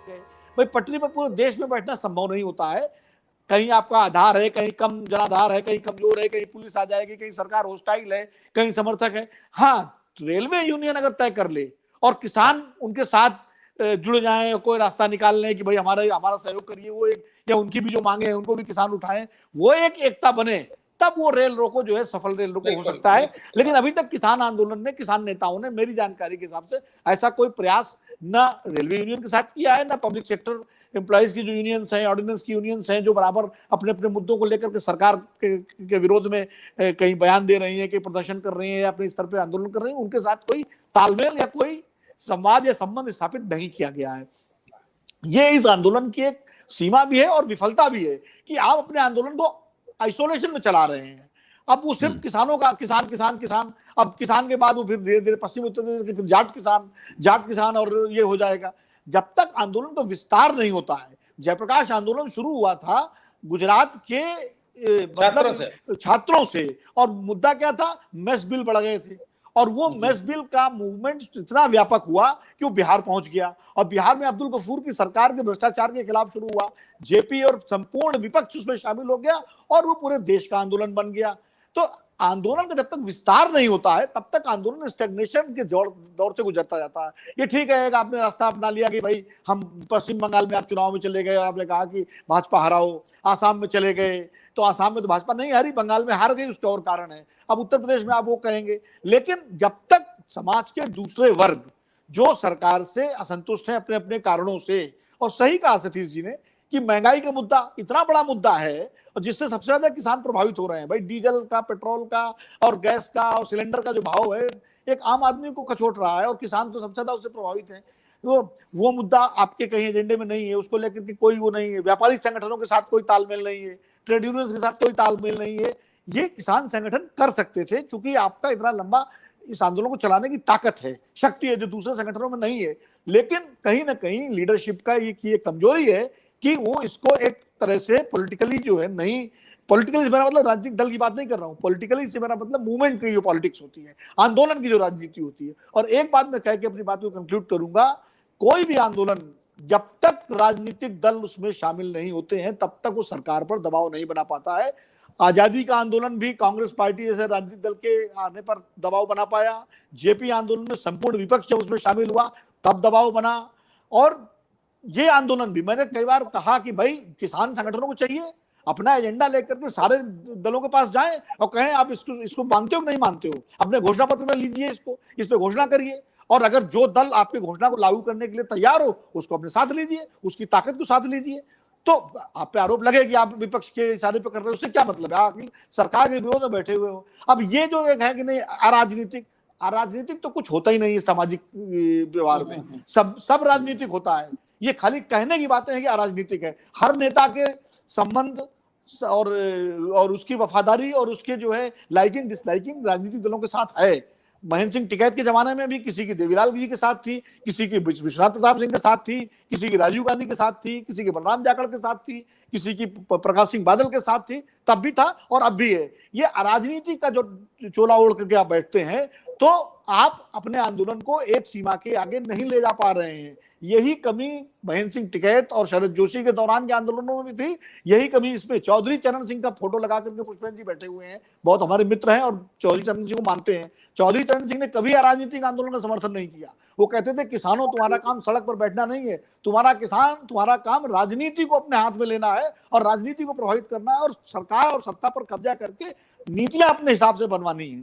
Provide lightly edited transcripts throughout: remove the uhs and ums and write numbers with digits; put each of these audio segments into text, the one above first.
गए। भाई पटरी पर पूरे देश में बैठना संभव नहीं होता है। कहीं आपका आधार है, कहीं कम जनाधार है, कहीं कमजोर है, कहीं पुलिस आ जाएगी, कहीं सरकार होस्टाइल है, कहीं समर्थक है। हाँ, रेलवे यूनियन अगर तय कर ले और किसान उनके साथ जुड़ जाएं, कोई रास्ता निकाल लें कि भाई हमारा सहयोग करिए, वो एक या उनकी भी जो मांगे हैं उनको भी किसान उठाएं, वो एक एकता बने, तब वो रेल रोको जो है सफल रेल रोको हो सकता है। लेकिन अभी तक किसान आंदोलन ने, किसान नेताओं ने मेरी जानकारी के हिसाब से ऐसा कोई प्रयास ना रेलवे यूनियन के साथ किया है, ना पब्लिक सेक्टर एम्प्लॉइज की जो यूनियंस हैं, ऑर्डिनेंस की यूनियंस हैं, जो बराबर अपने अपने मुद्दों को लेकर के सरकार के विरोध में कहीं बयान दे रही हैं, कि प्रदर्शन कर रही हैं या अपने स्तर पर आंदोलन कर रही हैं, उनके साथ कोई तालमेल या कोई संवाद या संबंध स्थापित नहीं किया गया है। ये इस आंदोलन की एक सीमा भी है और विफलता भी है कि आप अपने आंदोलन को आइसोलेशन में चला रहे हैं। अब वो सिर्फ किसानों का किसान किसान किसान, अब किसान के बाद वो फिर धीरे धीरे पश्चिम उत्तर प्रदेश के फिर जाट किसान और ये हो जाएगा। जब तक आंदोलन का विस्तार नहीं होता है, जयप्रकाश आंदोलन शुरू हुआ था गुजरात के छात्रों से, और मुद्दा क्या था, मेस बिल बढ़ गए थे, और वो मेस बिल का मूवमेंट इतना व्यापक हुआ कि वो बिहार पहुंच गया, और बिहार में अब्दुल गफूर की सरकार के भ्रष्टाचार के खिलाफ शुरू हुआ, जेपी और संपूर्ण विपक्ष उसमें शामिल हो गया और वो पूरे देश का आंदोलन बन गया। तो आंदोलन का जब तक विस्तार नहीं होता है तब तक आंदोलन स्टैग्नेशन के दौर से गुजरता जाता है। ये ठीक है, आपने रास्ता अपना लिया कि भाई हम पश्चिम बंगाल में आप चुनाव में चले गए और आपने कहा कि भाजपा हराओ, आसाम में चले गए तो आसाम में तो भाजपा नहीं हारी, बंगाल में हार गई, उसका और कारण है। अब उत्तर प्रदेश में आप वो कहेंगे, लेकिन जब तक समाज के दूसरे वर्ग जो सरकार से असंतुष्ट हैं अपने अपने कारणों से, और सही कहा सतीश जी ने कि महंगाई का मुद्दा इतना बड़ा मुद्दा है और जिससे सबसे ज्यादा किसान प्रभावित हो रहे हैं। भाई डीजल का, पेट्रोल का और गैस का और सिलेंडर का जो भाव है एक आम आदमी को कचोट रहा है और किसान तो सबसे ज्यादा उससे प्रभावित है। वो मुद्दा आपके कहीं एजेंडे में नहीं है, उसको लेकर के कोई वो नहीं है, व्यापारिक संगठनों के साथ कोई तालमेल नहीं है, ट्रेड यूनियंस के साथ कोई तालमेल नहीं है। ये किसान संगठन कर सकते थे, क्योंकि आपका इतना लंबा इस आंदोलन को चलाने की ताकत है, शक्ति है, जो दूसरे संगठनों में नहीं है। लेकिन कहीं ना कहीं लीडरशिप का ये कमजोरी है कि वो इसको एक तरह से पॉलिटिकली जो है नहीं, पॉलिटिकली से मेरा मतलब राजनीतिक दल की बात नहीं कर रहा हूं, पॉलिटिकली से मेरा मतलब मूवमेंट की जो पॉलिटिक्स होती है, आंदोलन की जो राजनीति होती है। और एक बात मैं कह के अपनी बात को कंक्लूड करूंगा, कोई भी आंदोलन जब तक राजनीतिक दल उसमें शामिल नहीं होते हैं तब तक वो सरकार पर दबाव नहीं बना पाता है। आजादी का आंदोलन भी कांग्रेस पार्टी जैसे राजनीतिक दल के आने पर दबाव बना पाया, जेपी आंदोलन में संपूर्ण विपक्ष जब उसमें शामिल हुआ तब दबाव बना, और ये आंदोलन भी मैंने कई बार कहा कि भाई किसान संगठनों को चाहिए अपना एजेंडा लेकर के सारे दलों के पास जाएं और कहें आप इसको मानते हो कि नहीं मानते हो, अपने घोषणा पत्र में लीजिए, इस पे घोषणा करिए, और अगर जो दल आपकी घोषणा को लागू करने के लिए तैयार हो उसको अपने साथ लीजिए, उसकी ताकत को साथ लीजिए। तो आप पे आरोप लगे कि आप विपक्ष के इशारे पे कर रहे हो, उससे क्या मतलब है, आप सरकार के विरोध में बैठे हुए हो। अब ये जो एक है कि नहीं अराजनीतिक तो कुछ होता ही नहीं है सामाजिक व्यवहार में, सब राजनीतिक होता है। ये खाली कहने की बातें हैं कि अराजनीतिक है। हर नेता के संबंध और उसकी वफादारी और उसके जो है लाइकिंग डिसलाइकिंग राजनीतिक दलों के साथ है। महेंद्र सिंह टिकैत के जमाने में भी किसी की देवीलाल जी के साथ थी, किसी की विश्वनाथ प्रताप सिंह के साथ थी, किसी की राजीव गांधी के साथ थी, किसी के बलराम जाखड़ के साथ थी, किसी की प्रकाश सिंह बादल के साथ थी, तब भी था और अब भी है। ये अराजनीति का जो चोला ओढ़ करके आप बैठते हैं तो आप अपने आंदोलन को एक सीमा के आगे नहीं ले जा पा रहे हैं। यही कमी महेंद्र सिंह टिकैत और शरद जोशी के दौरान के आंदोलनों में भी थी, यही कमी इसमें। चौधरी चरण सिंह का फोटो लगा करके पुष्पेंद्र जी बैठे हुए हैं, बहुत हमारे मित्र हैं और चौधरी चरण सिंह को मानते हैं। चौधरी चरण सिंह ने कभी अराजनीतिक आंदोलन का समर्थन नहीं किया। वो कहते थे किसानों तुम्हारा काम सड़क पर बैठना नहीं है, तुम्हारा काम राजनीति को अपने हाथ में लेना है और राजनीति को प्रभावित करना है और सरकार और सत्ता पर कब्जा करके नीतियां अपने हिसाब से बनवानी है।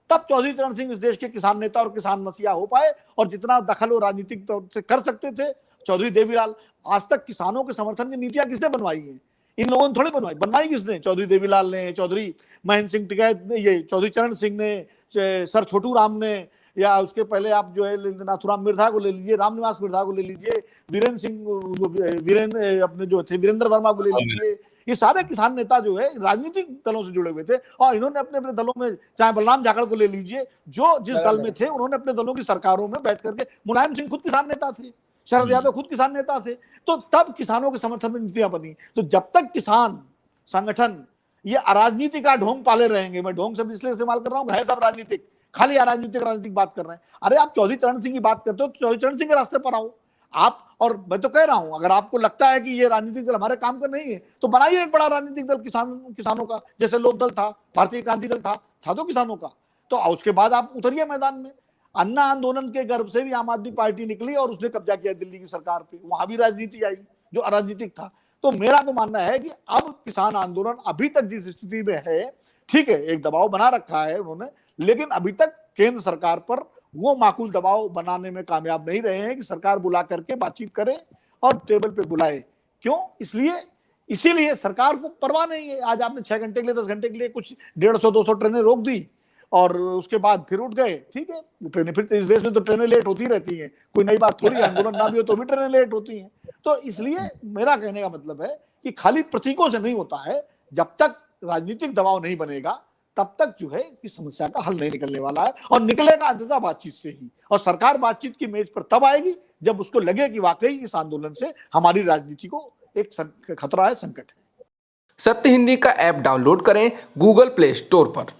तब चौधरी चरण सिंह इस देश के किसान नेता और किसान मसीहा हो पाए, और जितना दखल वो राजनीतिक तौर से कर सकते थे चौधरी देवीलाल। आज तक किसानों के समर्थन की नीतियां किसने बनवाई है? इन लोगों ने थोड़ी बनवाई किसने? चौधरी देवीलाल ने, चौधरी महेंद्र सिंह टिकैत ने, ये चौधरी चरण सिंह ने, सर छोटू राम ने, या उसके पहले आप जो है नाथुराम मिर्धा को ले लीजिए, रामनिवास मिर्धा को ले लीजिए, वीरेंद्र अपने जो थे वीरेंद्र वर्मा को ले लीजिए। ये सारे किसान नेता जो है राजनीतिक दलों से जुड़े हुए थे और इन्होंने अपने अपने दलों में, चाहे बलराम जाखड़ को ले लीजिए, जो जिस दल में थे उन्होंने अपने दलों की सरकारों में बैठ करके, मुलायम सिंह खुद किसान नेता थे, शरद यादव खुद किसान नेता थे, तो तब किसानों के समर्थन में नीतियां बनी। तो जब तक किसान संगठन ये अराजनीति का ढोंग पाले रहेंगे, मैं ढोंग शब्द इसलिए इस्तेमाल कर रहा हूँ, है सब राजनीतिक, खाली राजनीतिक बात कर रहे हैं। अरे आप चौधरी चरण सिंह की बात करते हो तो चौधरी चरण सिंह के रास्ते पर आओ। आप, और मैं तो कह रहा हूं, अगर आपको लगता है कि ये राजनीतिक दल हमारे काम का नहीं है तो बनाइए एक बड़ा राजनीतिक दल किसानों का, जैसे लोक दल था, भारतीय क्रांति दल था तो किसानों का। तो उसके बाद आप उतरिए मैदान में। अन्ना आंदोलन के गर्भ से भी आम आदमी पार्टी निकली और उसने कब्जा किया दिल्ली की सरकार पे, वहां भी राजनीति आई जो अराजनीतिक था। तो मेरा तो मानना है कि अब किसान आंदोलन अभी तक जिस स्थिति में है, ठीक है, एक दबाव बना रखा है उन्होंने, लेकिन अभी तक केंद्र सरकार पर वो माकूल दबाव बनाने में कामयाब नहीं रहे हैं कि सरकार बुला करके बातचीत करे और टेबल पे बुलाए। क्यों? इसीलिए सरकार को परवाह नहीं है। आज आपने 6 घंटे के लिए, 10 घंटे के लिए कुछ 150-200 ट्रेनें रोक दी और उसके बाद फिर उठ गए। ठीक है, ट्रेनें, फिर इस देश में तो ट्रेनें लेट होती रहती हैं, कोई नई बात थोड़ी, आंदोलन ना भी हो तो भी ट्रेनें लेट होती हैं। तो इसलिए मेरा कहने का मतलब है कि खाली प्रतीकों से नहीं होता है। जब तक राजनीतिक दबाव नहीं बनेगा तब तक जो है कि समस्या का हल नहीं निकलने वाला है, और निकलेगा अंततः बातचीत से ही। और सरकार बातचीत की मेज पर तब आएगी जब उसको लगे कि वाकई इस आंदोलन से हमारी राजनीति को एक खतरा है, संकट है। सत्य हिंदी का ऐप डाउनलोड करें गूगल प्ले स्टोर पर।